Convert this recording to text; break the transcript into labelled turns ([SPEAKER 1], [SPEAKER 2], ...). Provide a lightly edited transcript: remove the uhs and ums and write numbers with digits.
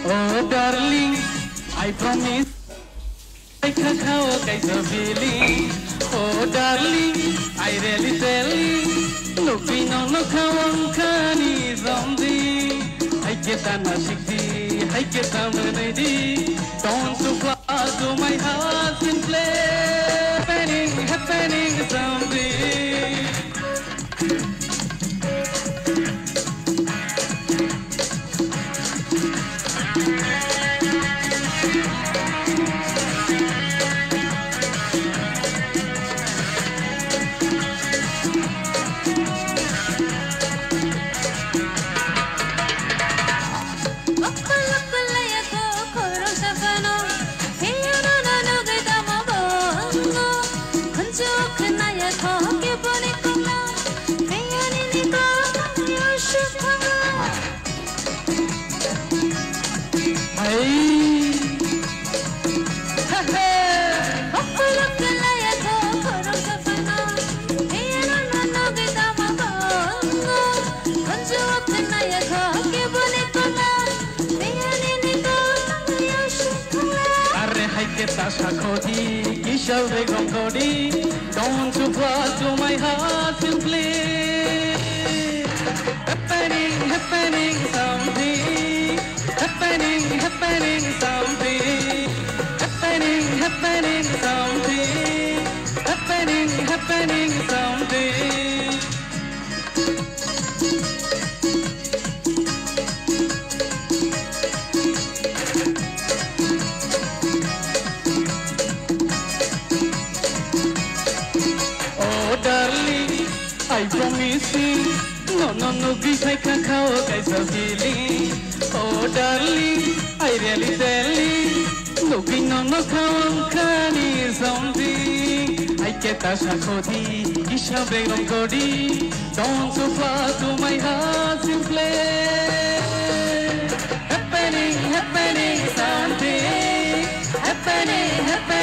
[SPEAKER 1] Oh darling, I promise I can how guys are feeling. Oh darling, I really tell you, no pino no kawang kani zombie. I get an ashikti, I get a melody. Don't to fly to my heart and play. Happening zombie. Don't you fall to my heart and play. Happening something. Happening something. Happening something. Happening something. I promise you, no, grief I can cow, guys are feeling. Oh, darling, I really tell you, no, no, can is something. I get a shakoti, isha begum godi, don't so far to my heart in play. Happening something, happening.